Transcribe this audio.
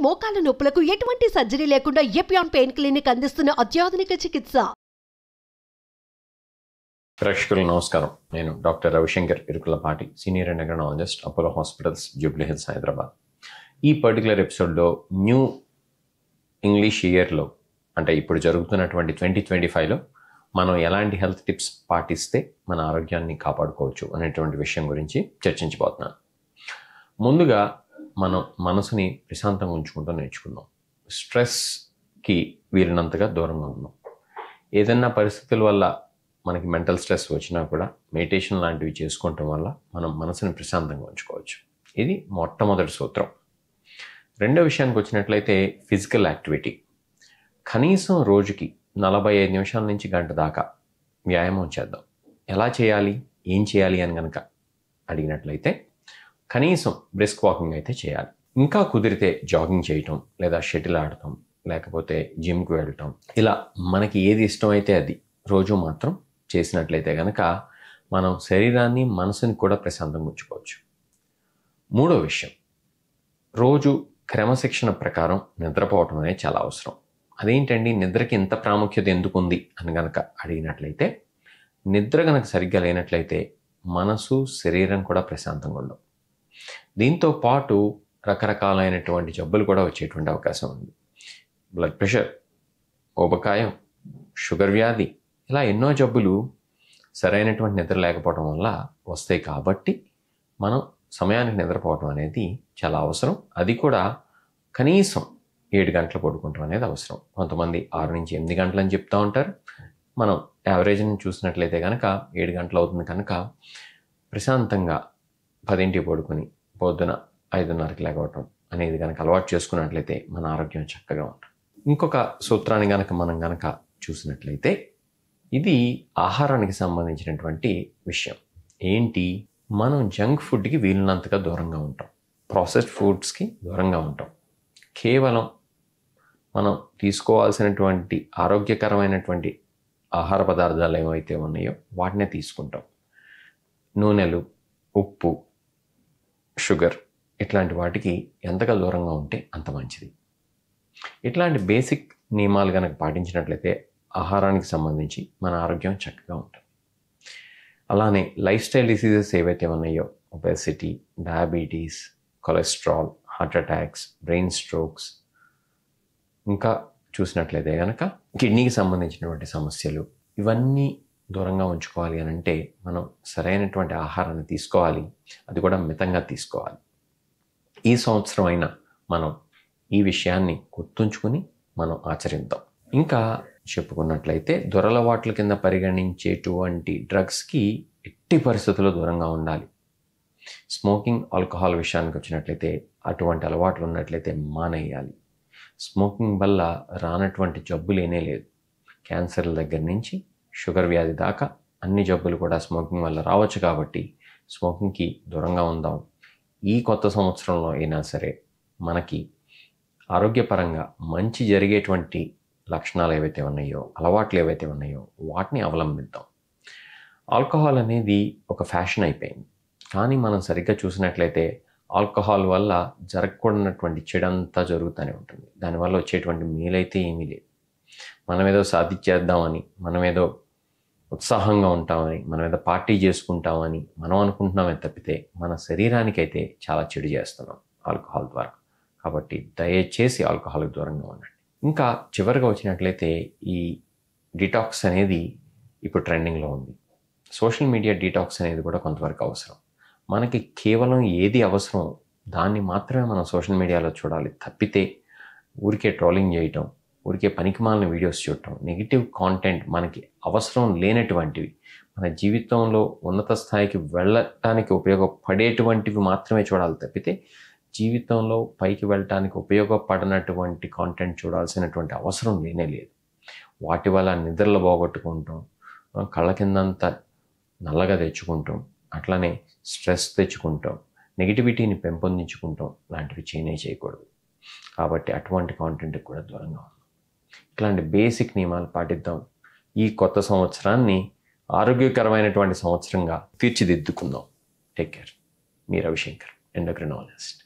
మోకాల నొప్పులకు ఎటువంటి సర్జరీ లేకుండా ఎపియాన్ పెయిన్ క్లినిక్ అందిస్తున్న అత్యాధునిక చికిత్స. ప్రేక్షకులకు నమస్కారం. నేను doctor Ravishankar Irukulapati, senior endocrinologist, Apollo hospitals, Jubilee hills, Hyderabad. ఈ పర్టికులర్ ఎపిసోడ్లో న్యూ ఇంగ్లీష్ ఇయర్లో, అంటే ఇప్పుడు జరుగుతున్నటువంటి 2025లో మనం ఎలాంటి హెల్త్ టిప్స్ పాటిస్తే మన ఆరోగ్యాన్ని కాపాడుకోవచ్చు అనేటువంటి విషయం గురించి చర్చించబోతున్నాను. ముందుగా మనం మనసుని ప్రశాంతంగా ఉంచుకుంటూ నేర్చుకుందాం. స్ట్రెస్కి వీరినంతగా దూరంగా ఉందాం. ఏదైనా పరిస్థితుల వల్ల మనకి మెంటల్ స్ట్రెస్ వచ్చినా కూడా మెడిటేషన్ లాంటివి చేసుకోవటం వల్ల మనం మనసుని ప్రశాంతంగా ఉంచుకోవచ్చు. ఇది మొట్టమొదటి సూత్రం. రెండో విషయానికి వచ్చినట్లయితే ఫిజికల్ యాక్టివిటీ. కనీసం రోజుకి 45 నిమిషాల నుంచి గంట దాకా వ్యాయామం చేద్దాం. ఎలా చేయాలి, ఏం చేయాలి అని కనుక అడిగినట్లయితే కనీసం బ్రిస్క్ వాకింగ్ అయితే చేయాలి. ఇంకా కుదిరితే జాగింగ్ చేయటం, లేదా షటిల్ ఆడటం, లేకపోతే జిమ్కి వెళ్ళటం, ఇలా మనకి ఏది ఇష్టమైతే అది రోజు మాత్రం చేసినట్లయితే కనుక మనం శరీరాన్ని, మనసుని కూడా ప్రశాంతంగా ఉంచుకోవచ్చు. మూడో విషయం, రోజు క్రమశిక్షణ ప్రకారం నిద్రపోవటం అనేది చాలా అవసరం. అదేంటండి, నిద్రకి ఇంత ప్రాముఖ్యత ఎందుకు ఉంది అని కనుక అడిగినట్లయితే, నిద్ర కనుక సరిగ్గా లేనట్లయితే మనసు, శరీరం కూడా ప్రశాంతంగా ఉండవు. దీంతో పాటు రకరకాలైనటువంటి జబ్బులు కూడా వచ్చేటువంటి అవకాశం ఉంది. బ్లడ్ ప్రెషర్, ఊబకాయం, షుగర్ వ్యాధి, ఇలా ఎన్నో జబ్బులు సరైనటువంటి నిద్ర లేకపోవడం వల్ల వస్తాయి. కాబట్టి మనం సమయానికి నిద్రపోవడం అనేది చాలా అవసరం. అది కూడా కనీసం 7 గంటలు పడుకుంటాం అనేది అవసరం. కొంతమంది 6 నుంచి 8 గంటలు అని చెప్తూ ఉంటారు. మనం యావరేజ్ని చూసినట్లయితే కనుక 7 గంటలు అవుతుంది. కనుక ప్రశాంతంగా 10ంటికి పడుకొని పొద్దున 5:30కి లేకపోవటం అనేది కనుక అలవాటు చేసుకున్నట్లయితే మన ఆరోగ్యం చక్కగా ఉంటుంది. ఇంకొక సూత్రాన్ని కనుక మనం కనుక చూసినట్లయితే ఇది ఆహారానికి సంబంధించినటువంటి విషయం. ఏంటి, మనం జంక్ ఫుడ్కి వీలున్నంతగా దూరంగా ఉంటాం, ప్రాసెస్డ్ ఫుడ్స్కి దూరంగా ఉంటాం. కేవలం మనం తీసుకోవాల్సినటువంటి ఆరోగ్యకరమైనటువంటి ఆహార పదార్థాలు ఏవైతే ఉన్నాయో వాటినే తీసుకుంటాం. నూనెలు, ఉప్పు, షుగర్, ఇట్లాంటి వాటికి ఎంతగా దూరంగా ఉంటే అంత మంచిది. ఇట్లాంటి బేసిక్ నియమాలు కనుక పాటించినట్లయితే ఆహారానికి సంబంధించి మన ఆరోగ్యం చక్కగా ఉంటుంది. అలానే లైఫ్ స్టైల్ డిసీజెస్ ఏవైతే ఉన్నాయో, obesity, diabetes, cholesterol, heart attacks, brain strokes, ఇంకా చూసినట్లయితే కనుక కిడ్నీకి సంబంధించినటువంటి సమస్యలు, ఇవన్నీ దూరంగా ఉంచుకోవాలి అని అంటే మనం సరైనటువంటి ఆహారాన్ని తీసుకోవాలి. అది కూడా మితంగా తీసుకోవాలి. ఈ సంవత్సరం అయినా మనం ఈ విషయాన్ని గుర్తుంచుకుని మనం ఆచరిద్దాం. ఇంకా చెప్పుకున్నట్లయితే దురలవాట్ల కింద పరిగణించేటువంటి డ్రగ్స్కి ఎట్టి పరిస్థితుల్లో దూరంగా ఉండాలి. స్మోకింగ్, ఆల్కహాల్ విషయానికి వచ్చినట్లయితే అటువంటి అలవాట్లు ఉన్నట్లయితే మానేయాలి. స్మోకింగ్ వల్ల రానటువంటి జబ్బు లేనే లేదు. క్యాన్సర్ల దగ్గర నుంచి షుగర్ వ్యాధి దాకా అన్ని జబ్బులు కూడా స్మోకింగ్ వల్ల రావచ్చు. కాబట్టి స్మోకింగ్కి దూరంగా ఉందాం. ఈ కొత్త సంవత్సరంలో అయినా సరే మనకి ఆరోగ్యపరంగా మంచి జరిగేటువంటి లక్షణాలు ఏవైతే ఉన్నాయో, అలవాట్లు ఏవైతే ఉన్నాయో వాటిని అవలంబిద్దాం. ఆల్కహాల్ అనేది ఒక ఫ్యాషన్ అయిపోయింది. కానీ మనం సరిగ్గా చూసినట్లయితే ఆల్కహాల్ వల్ల జరగకూడనటువంటి చెడంతా జరుగుతూనే ఉంటుంది. దానివల్ల వచ్చేటువంటి మేలైతే ఏమీ లేదు. మనమేదో సాధించేద్దామని, మనమేదో ఉత్సాహంగా ఉంటామని, మనమేదో పార్టీ చేసుకుంటామని మనం అనుకుంటున్నామే తప్పితే మన శరీరానికైతే చాలా చెడు చేస్తున్నాం ఆల్కహాల్ ద్వారా. కాబట్టి దయచేసి ఆల్కహాల్కి దూరంగా ఉండండి. ఇంకా చివరిగా వచ్చినట్లయితే ఈ డీటాక్స్ అనేది ఇప్పుడు ట్రెండింగ్లో ఉంది. సోషల్ మీడియా డీటాక్స్ అనేది కూడా కొంతవరకు అవసరం. మనకి కేవలం ఏది అవసరం దాన్ని మాత్రమే మనం సోషల్ మీడియాలో చూడాలి తప్పితే ఊరికే ట్రోలింగ్ చేయటం, ఊరికే పనికిమాలిన వీడియోస్ చూడటం, నెగిటివ్ కాంటెంట్, మనకి అవసరం లేనటువంటివి, మన జీవితంలో ఉన్నత స్థాయికి వెళ్ళటానికి ఉపయోగపడేటువంటివి మాత్రమే చూడాలి తప్పితే జీవితంలో పైకి వెళ్ళటానికి ఉపయోగపడినటువంటి కాంటెంట్ చూడాల్సినటువంటి అవసరం లేనే లేదు. వాటి వల్ల నిద్రలు పోగొట్టుకుంటాం, కళ్ళ కిందంతా నల్లగా తెచ్చుకుంటాం, అట్లానే స్ట్రెస్ తెచ్చుకుంటాం, నెగిటివిటీని పెంపొందించుకుంటాం. లాంటివి చేయకూడదు. కాబట్టి అటువంటి కాంటెంట్కి కూడా దూరంగా ఉన్నాం. ఇట్లాంటి బేసిక్ నియమాలు పాటిద్దాం. ఈ కొత్త సంవత్సరాన్ని ఆరోగ్యకరమైనటువంటి సంవత్సరంగా తీర్చిదిద్దుకుందాం. Take care. మీ రవిశంకర్, ఎండోక్రైనాలజిస్ట్.